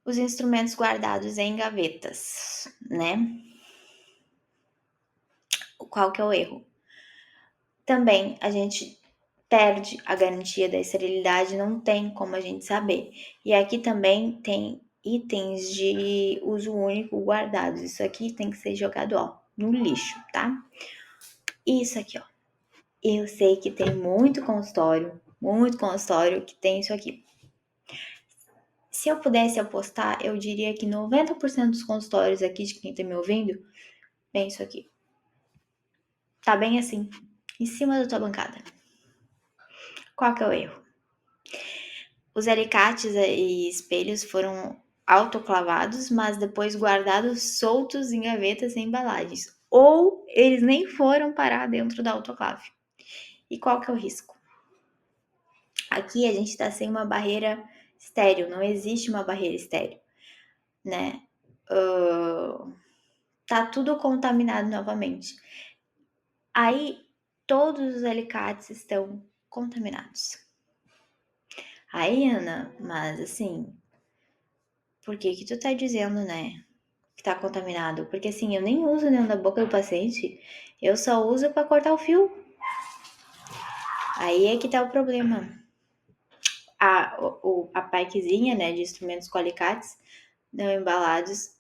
Os instrumentos guardados em gavetas, né? Qual que é o erro? Também a gente perde a garantia da esterilidade, não tem como a gente saber. E aqui também tem itens de uso único guardados. Isso aqui tem que ser jogado, ó, no lixo, tá? Isso aqui, ó. Eu sei que tem muito consultório que tem isso aqui. Se eu pudesse apostar, eu diria que 90% dos consultórios aqui de quem tá me ouvindo tem isso aqui. Tá bem assim, em cima da tua bancada. Qual que é o erro? Os alicates e espelhos foram autoclavados, mas depois guardados soltos em gavetas e embalagens. Ou eles nem foram parar dentro da autoclave. E qual que é o risco? Aqui a gente está sem uma barreira estéreo, não existe uma barreira estéreo, né? Tá tudo contaminado novamente. Aí todos os alicates estão contaminados. Aí, Ana, mas assim, por que que tu tá dizendo, né, que tá contaminado? Porque assim, eu nem uso dentro da boca do paciente, eu só uso para cortar o fio. Aí é que tá o problema. A packzinha, né, de instrumentos com alicates não embalados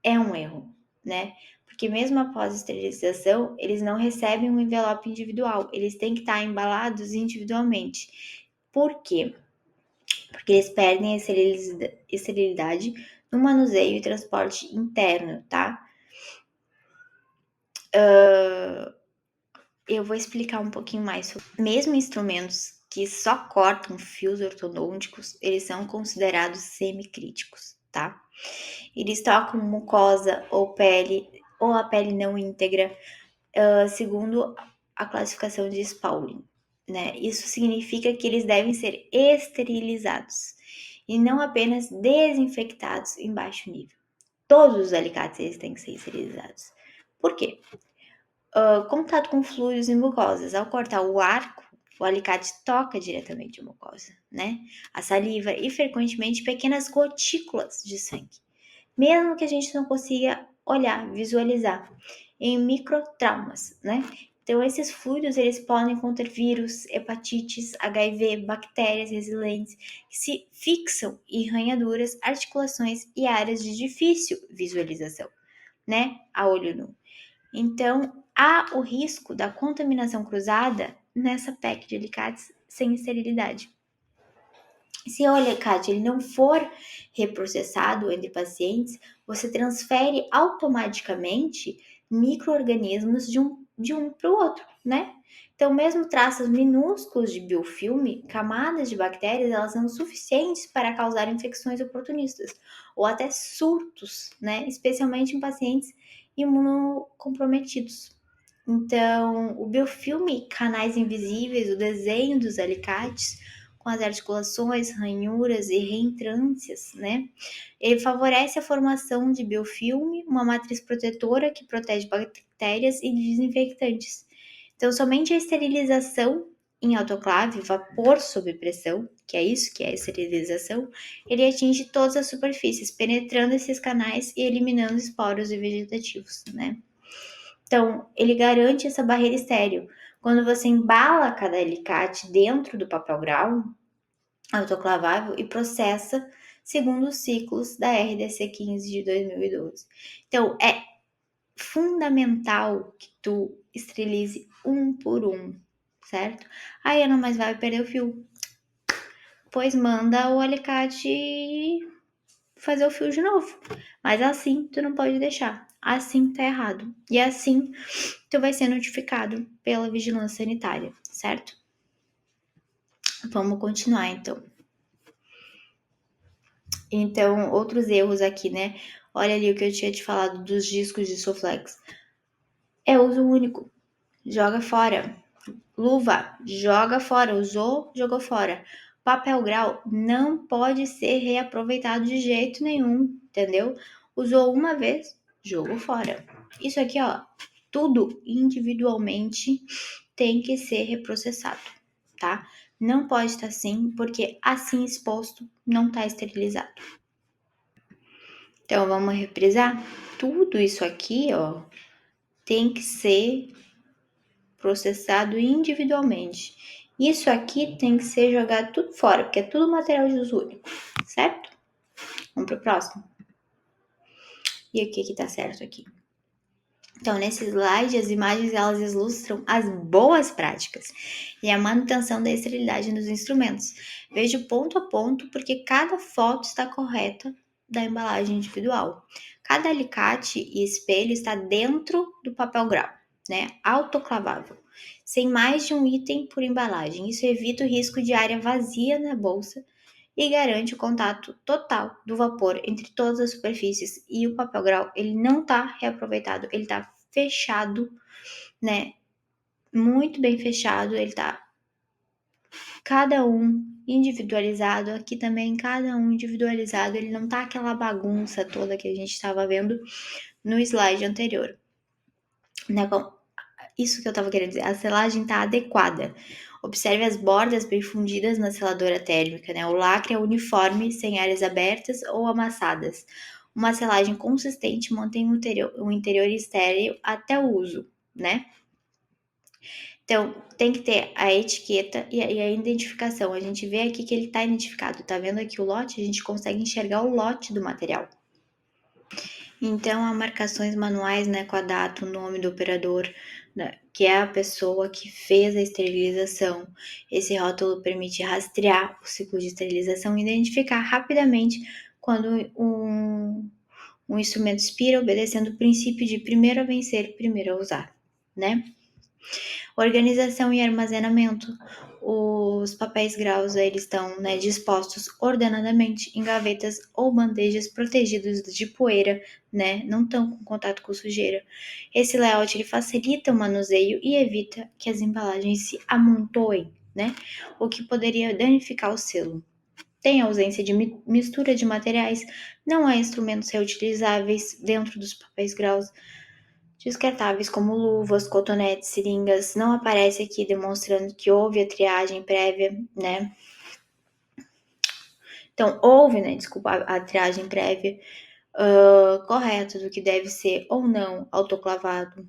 é um erro, né? porque mesmo após a esterilização, eles não recebem um envelope individual, eles têm que estar embalados individualmente. Por quê? Porque eles perdem a esterilidade no manuseio e transporte interno, tá? Eu vou explicar um pouquinho mais sobre. Mesmo instrumentos que só cortam fios ortodônticos, eles são considerados semicríticos, tá? Eles tocam mucosa ou pele, ou a pele não íntegra, segundo a classificação de Spaulding, né? Isso significa que eles devem ser esterilizados e não apenas desinfectados em baixo nível. Todos os alicates eles têm que ser esterilizados. Por quê? Contato com fluidos e mucosas. Ao cortar o arco, o alicate toca diretamente a mucosa, né? A saliva e frequentemente pequenas gotículas de sangue. Mesmo que a gente não consiga olhar, visualizar, em microtraumas, né? Então, esses fluidos, eles podem conter vírus, hepatites, HIV, bactérias resilientes, que se fixam em ranhaduras, articulações e áreas de difícil visualização, né? A olho nu. Então, há o risco da contaminação cruzada nessa PEC de alicates sem esterilidade. Se o alicate ele não for reprocessado entre pacientes, você transfere automaticamente micro-organismos de um para o outro, né? Então, mesmo traços minúsculos de biofilme, camadas de bactérias, elas são suficientes para causar infecções oportunistas ou até surtos, né? Especialmente em pacientes imunocomprometidos. Então, o biofilme, canais invisíveis, o desenho dos alicates, com as articulações, ranhuras e reentrâncias, né? Ele favorece a formação de biofilme, uma matriz protetora que protege bactérias e desinfectantes. Então, somente a esterilização em autoclave, vapor sob pressão, que é isso que é a esterilização, ele atinge todas as superfícies, penetrando esses canais e eliminando esporos e vegetativos, né? Então, ele garante essa barreira estéril. Quando você embala cada alicate dentro do papel grau autoclavável e processa segundo os ciclos da RDC 15 de 2012. Então, é fundamental que tu esterilize um por um, certo? Aí, Ana, mas vai perder o fio. Pois manda o alicate fazer o fio de novo. Mas assim tu não pode deixar. Assim tá errado. E assim tu vai ser notificado pela vigilância sanitária, certo? Vamos continuar então. Então, outros erros aqui, né? Olha ali o que eu tinha te falado dos discos de Soflex. É uso único. Joga fora. Luva, joga fora. Usou, jogou fora. Papel grau não pode ser reaproveitado de jeito nenhum, entendeu? Usou uma vez, jogou fora. Isso aqui, ó, tudo individualmente tem que ser reprocessado, tá? Não pode estar assim, porque assim exposto não está esterilizado. Então, vamos reprisar? Tudo isso aqui, ó, tem que ser processado individualmente. Isso aqui tem que ser jogado tudo fora, porque é tudo material de uso único, certo? Vamos pro próximo. E o que que tá certo aqui? Então, nesse slide, as imagens elas ilustram as boas práticas e a manutenção da esterilidade nos instrumentos. Veja ponto a ponto, porque cada foto está correta da embalagem individual. Cada alicate e espelho está dentro do papel grau, né? Autoclavável, sem mais de um item por embalagem. Isso evita o risco de área vazia na bolsa e garante o contato total do vapor entre todas as superfícies. E o papel grau, ele não está reaproveitado, ele está fechado, né? Muito bem fechado, ele tá cada um individualizado, aqui também cada um individualizado, ele não tá aquela bagunça toda que a gente estava vendo no slide anterior. Né? Isso que eu estava querendo dizer, a selagem está adequada. Observe as bordas bem fundidas na seladora térmica, né? O lacre é uniforme, sem áreas abertas ou amassadas. Uma selagem consistente mantém o interior estéril até o uso, né? Então, tem que ter a etiqueta e a identificação. A gente vê aqui que ele está identificado. Tá vendo aqui o lote? A gente consegue enxergar o lote do material. Então, há marcações manuais, né, com a data, o nome do operador, né, que é a pessoa que fez a esterilização. Esse rótulo permite rastrear o ciclo de esterilização e identificar rapidamente quando um instrumento expira, obedecendo o princípio de primeiro a vencer, primeiro a usar, né? Organização e armazenamento. Os papéis graus eles estão, né, dispostos ordenadamente em gavetas ou bandejas protegidos de poeira, né, não estão com contato com sujeira. Esse layout ele facilita o manuseio e evita que as embalagens se amontoem, né, o que poderia danificar o selo. Tem ausência de mistura de materiais, não há instrumentos reutilizáveis dentro dos papéis graus. Descartáveis como luvas, cotonetes, seringas, não aparece aqui demonstrando que houve a triagem prévia, né? Então, houve, né, desculpa, a triagem prévia correta do que deve ser ou não autoclavado,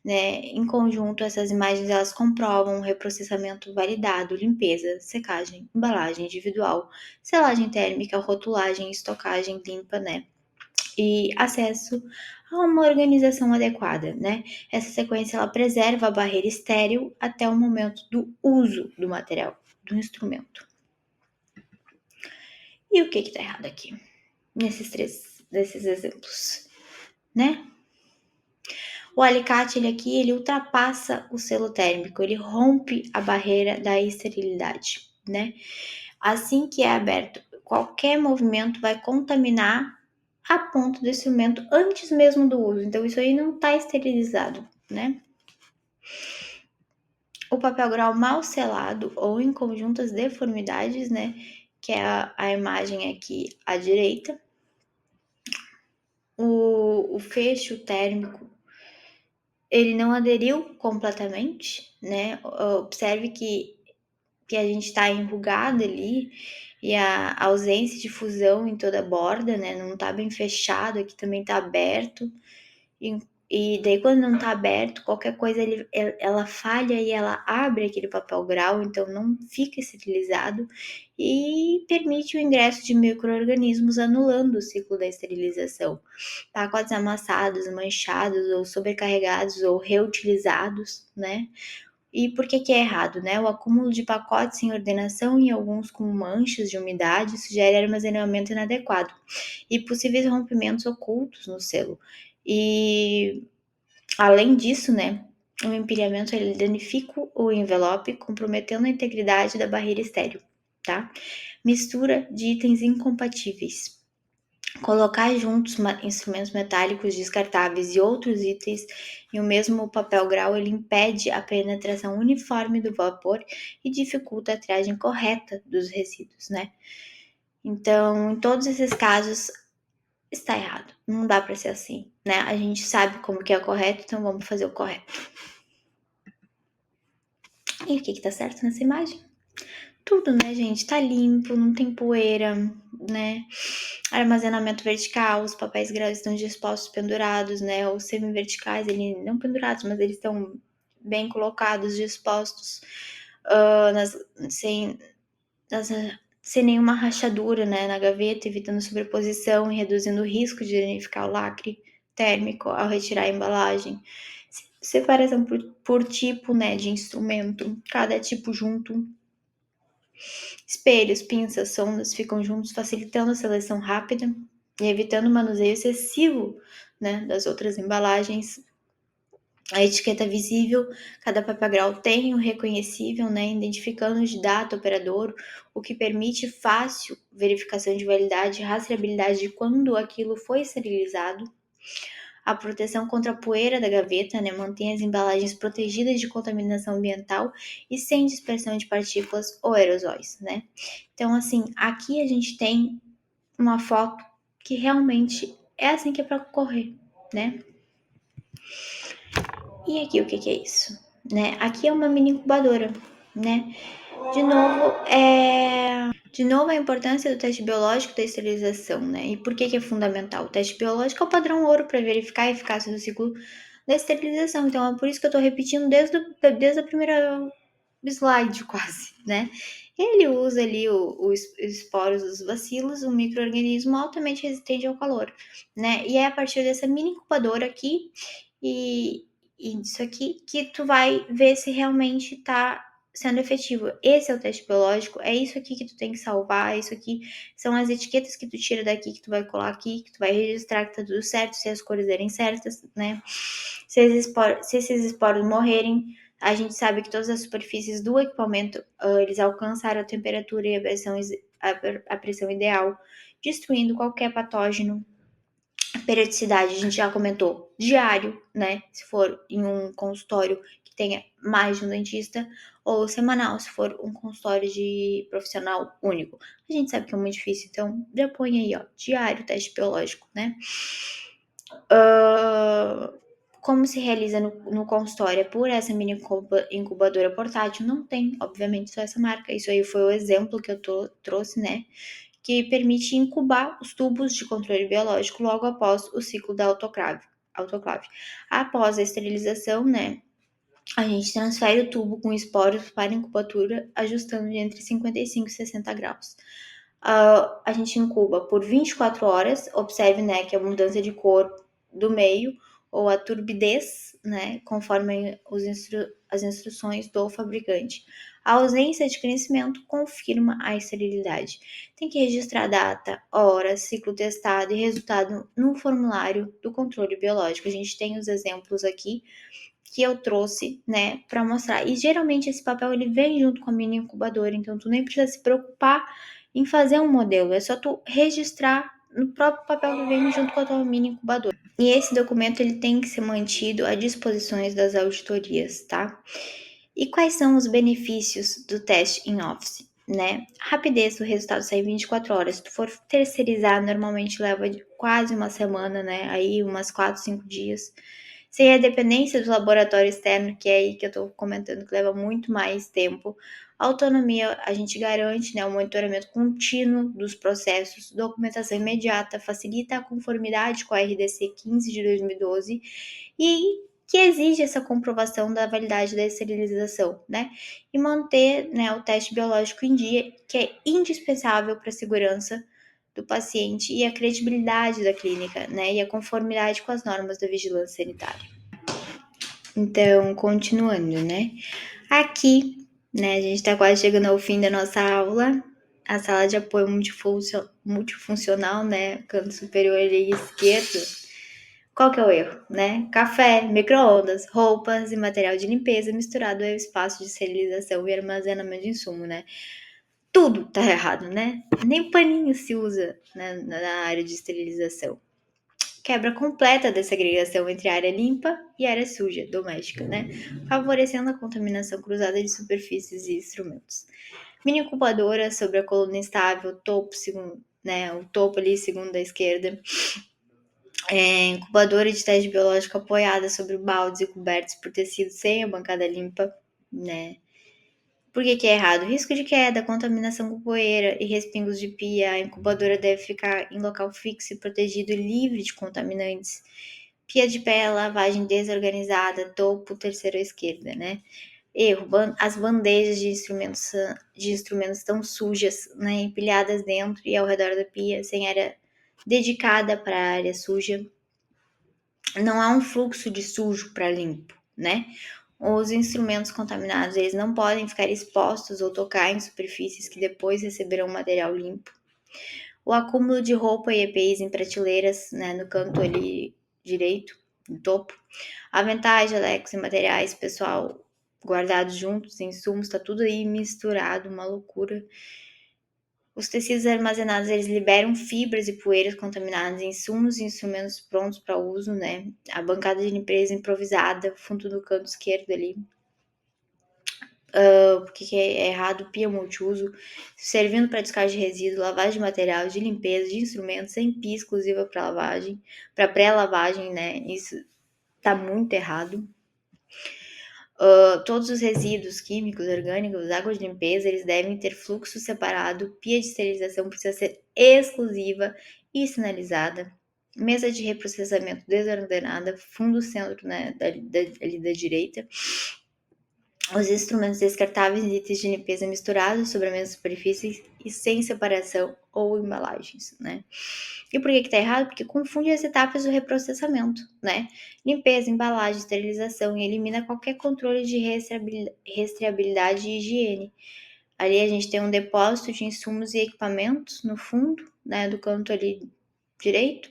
né? Em conjunto, essas imagens elas comprovam reprocessamento validado, limpeza, secagem, embalagem individual, selagem térmica, rotulagem, estocagem limpa, né? E acesso a uma organização adequada, né? Essa sequência ela preserva a barreira estéril até o momento do uso do material, do instrumento. E o que está errado aqui desses exemplos, né? O alicate ele ultrapassa o selo térmico, ele rompe a barreira da esterilidade, né? Assim que é aberto, qualquer movimento vai contaminar a ponta do instrumento antes mesmo do uso. Então, isso aí não está esterilizado, né? O papel grau mal selado ou em conjuntas deformidades, né? Que é a imagem aqui à direita. O fecho térmico, ele não aderiu completamente, né? Observe que a gente está enrugado ali e a ausência de fusão em toda a borda, né? Não está bem fechado, aqui também está aberto. E daí, quando não está aberto, qualquer coisa ela falha e ela abre aquele papel grau, então não fica esterilizado e permite o ingresso de micro-organismos, anulando o ciclo da esterilização. Pacotes amassados, manchados ou sobrecarregados ou reutilizados, né? E por que é errado, né? O acúmulo de pacotes sem ordenação e alguns com manchas de umidade sugere armazenamento inadequado e possíveis rompimentos ocultos no selo. E além disso, né, o empilhamento ele danifica o envelope, comprometendo a integridade da barreira estéril, tá? Mistura de itens incompatíveis. Colocar juntos instrumentos metálicos descartáveis e outros itens em o mesmo papel grau, ele impede a penetração uniforme do vapor e dificulta a triagem correta dos resíduos, né? Então, em todos esses casos, está errado. Não dá para ser assim, né? A gente sabe como que é correto, então vamos fazer o correto. E o que tá certo nessa imagem? Tudo, né, gente? Tá limpo, não tem poeira, né? Armazenamento vertical, os papéis grandes estão dispostos pendurados, né? Os semi-verticais, não pendurados, mas eles estão bem colocados, dispostos, sem nenhuma rachadura, né, na gaveta, evitando sobreposição e reduzindo o risco de danificar o lacre térmico ao retirar a embalagem. Separação por tipo, né, de instrumento, cada tipo junto. Espelhos, pinças, sondas ficam juntos, facilitando a seleção rápida e evitando o manuseio excessivo, né, das outras embalagens. A etiqueta visível, cada papel tem o reconhecível, né, identificando de data operador, o que permite fácil verificação de validade e rastreabilidade de quando aquilo foi esterilizado. A proteção contra a poeira da gaveta, né, mantém as embalagens protegidas de contaminação ambiental e sem dispersão de partículas ou aerosóis, né? Então, assim, aqui a gente tem uma foto que realmente é assim que é para correr, né? E aqui o que é isso? Né? Aqui é uma mini incubadora, né? De novo a importância do teste biológico da esterilização, né? E por que é fundamental? O teste biológico é o padrão ouro para verificar a eficácia do ciclo da esterilização. Então é por isso que eu tô repetindo desde a primeira slide quase, né? Ele usa ali os esporos dos bacilos, um micro-organismo altamente resistente ao calor, né? E é a partir dessa mini incubadora aqui e, e isso aqui que tu vai ver se realmente tá sendo efetivo. Esse é o teste biológico, é isso aqui que tu tem que salvar, é isso aqui são as etiquetas que tu tira daqui, que tu vai colar aqui, que tu vai registrar que tá tudo certo, se as cores derem certas, né? Se esses esporos morrerem, a gente sabe que todas as superfícies do equipamento, eles alcançaram a temperatura e a pressão ideal, destruindo qualquer patógeno. A periodicidade, a gente já comentou, diário, né? Se for em um consultório que tenha mais de um dentista, ou semanal, se for um consultório de profissional único. A gente sabe que é muito difícil, então já põe aí, ó, diário, teste biológico, né? Como se realiza no consultório por essa mini incubadora portátil, não tem, obviamente, só essa marca. Isso aí foi o exemplo que eu trouxe, né? Que permite incubar os tubos de controle biológico logo após o ciclo da autoclave. Após a esterilização, né? A gente transfere o tubo com esporos para a incubatura, ajustando de entre 55 e 60 graus. A gente incuba por 24 horas, observe, né, que a mudança de cor do meio ou a turbidez, né, conforme as instruções do fabricante. A ausência de crescimento confirma a esterilidade. Tem que registrar data, hora, ciclo testado e resultado no formulário do controle biológico. A gente tem os exemplos aqui que eu trouxe, né, para mostrar. E geralmente esse papel ele vem junto com a mini incubadora, então tu nem precisa se preocupar em fazer um modelo, é só tu registrar no próprio papel que vem junto com a tua mini incubadora. E esse documento ele tem que ser mantido à disposição das auditorias, tá? E quais são os benefícios do teste em office? Né? Rapidez do resultado sai em 24 horas. Se tu for terceirizar, normalmente leva quase uma semana, né? Aí umas 4, 5 dias. Sem a dependência do laboratório externo, que é aí que eu estou comentando que leva muito mais tempo. Autonomia, a gente garante, né, o monitoramento contínuo dos processos, documentação imediata, facilita a conformidade com a RDC 15 de 2012 e que exige essa comprovação da validade da esterilização, né? E manter, né, o teste biológico em dia, que é indispensável para a segurança do paciente e a credibilidade da clínica, né? E a conformidade com as normas da vigilância sanitária. Então, continuando, né? Aqui, né, a gente está quase chegando ao fim da nossa aula. A sala de apoio multifuncional, né? Canto superior ali esquerdo. Qual que é o erro, né? Café, micro-ondas, roupas e material de limpeza misturado ao espaço de esterilização e armazenamento de insumo, né? Tudo tá errado, né? Nem paninho se usa, né, na área de esterilização. Quebra completa da segregação entre área limpa e área suja, doméstica, né? Favorecendo a contaminação cruzada de superfícies e instrumentos. Mini incubadora sobre a coluna estável, topo segundo, né? O topo ali segundo da esquerda. Incubadora de teste biológico apoiada sobre baldes e cobertos por tecido sem a bancada limpa, né? Por que é errado? Risco de queda, contaminação com poeira e respingos de pia. A incubadora deve ficar em local fixo e protegido e livre de contaminantes. Pia de pé, lavagem desorganizada, topo terceira à esquerda, né? Erro, as bandejas de instrumentos estão sujas, né? Empilhadas dentro e ao redor da pia, sem área dedicada para a área suja. Não há um fluxo de sujo para limpo, né? Os instrumentos contaminados, eles não podem ficar expostos ou tocar em superfícies que depois receberão material limpo. O acúmulo de roupa e EPIs em prateleiras, né, no canto ali direito, no topo. Aventais, jalecos e materiais, pessoal, guardados juntos, insumos, tá tudo aí misturado, uma loucura. Os tecidos armazenados, eles liberam fibras e poeiras contaminadas em insumos e instrumentos prontos para uso, né? A bancada de limpeza improvisada, fundo do canto esquerdo ali. Porque é errado, pia multiuso, servindo para descarte de resíduo, lavagem de material, de limpeza, de instrumentos, sem pia exclusiva para lavagem, para pré-lavagem, né? Isso tá muito errado. Todos os resíduos químicos, orgânicos, água de limpeza, eles devem ter fluxo separado, pia de esterilização precisa ser exclusiva e sinalizada, mesa de reprocessamento desordenada, fundo centro, né, ali da direita, os instrumentos descartáveis e itens de limpeza misturados sobre a mesma superfície e sem separação ou embalagens, né? E por que tá errado? Porque confunde as etapas do reprocessamento, né? Limpeza, embalagem, esterilização e elimina qualquer controle de rastreabilidade e higiene. Ali a gente tem um depósito de insumos e equipamentos no fundo, né, do canto ali direito,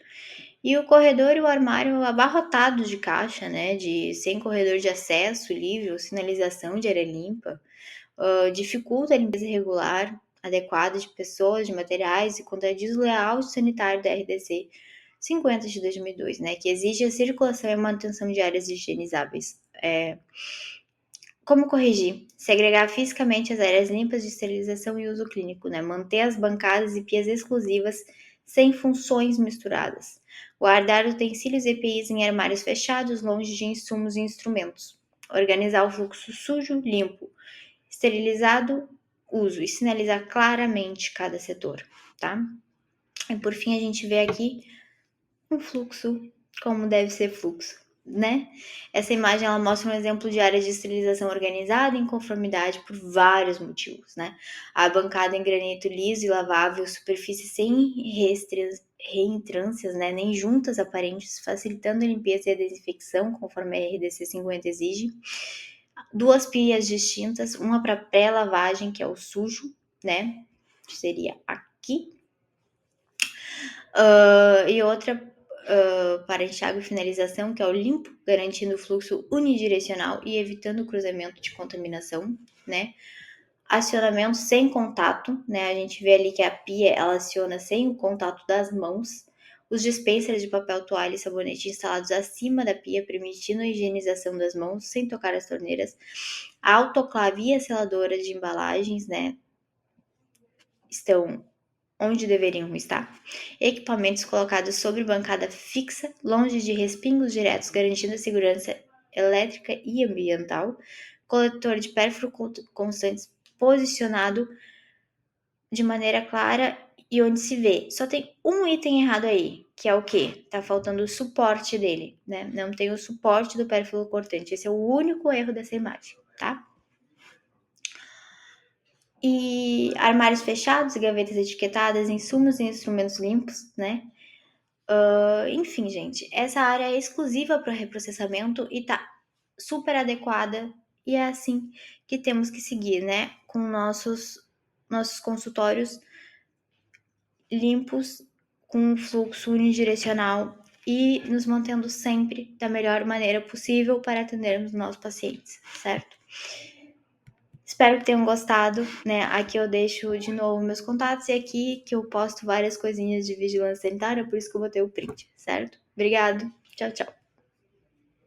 e o corredor e o armário abarrotados de caixa, né, sem corredor de acesso livre ou sinalização de área limpa, dificulta a limpeza regular, adequada de pessoas, de materiais e contradiz o layout sanitário da RDC 50 de 2002, né, que exige a circulação e manutenção de áreas higienizáveis. Como corrigir? Segregar fisicamente as áreas limpas de esterilização e uso clínico, né? Manter as bancadas e pias exclusivas sem funções misturadas. Guardar utensílios e EPIs em armários fechados, longe de insumos e instrumentos. Organizar o fluxo sujo, limpo, esterilizado, uso e sinalizar claramente cada setor, tá? E por fim a gente vê aqui um fluxo como deve ser fluxo, né? Essa imagem ela mostra um exemplo de área de esterilização organizada em conformidade por vários motivos, né? A bancada em granito liso e lavável, superfície sem reentrâncias, né? Nem juntas aparentes, facilitando a limpeza e a desinfecção, conforme a RDC 50 exige. Duas pias distintas, uma para pré-lavagem, que é o sujo, né? Que seria aqui, e outra para enxágue e finalização, que é o limpo, garantindo o fluxo unidirecional e evitando o cruzamento de contaminação, né? Acionamento sem contato, né? A gente vê ali que a pia ela aciona sem o contato das mãos. Os dispensers de papel, toalha e sabonete instalados acima da pia, permitindo a higienização das mãos sem tocar as torneiras. A autoclave e a seladora de embalagens, né? Estão onde deveriam estar. Equipamentos colocados sobre bancada fixa, longe de respingos diretos, garantindo a segurança elétrica e ambiental. Coletor de pérfuro constantes posicionado de maneira clara e onde se vê. Só tem um item errado aí, que é o quê? Tá faltando o suporte dele, né? Não tem o suporte do pérfuro cortante. Esse é o único erro dessa imagem, tá? E armários fechados, gavetas etiquetadas, insumos e instrumentos limpos, né? Enfim, gente, essa área é exclusiva para reprocessamento e tá super adequada e é assim que temos que seguir, né? Com nossos consultórios limpos, com fluxo unidirecional e nos mantendo sempre da melhor maneira possível para atendermos nossos pacientes, certo? Espero que tenham gostado, né? Aqui eu deixo de novo meus contatos e aqui que eu posto várias coisinhas de vigilância sanitária, por isso que eu botei o print, certo? Obrigado, tchau, tchau.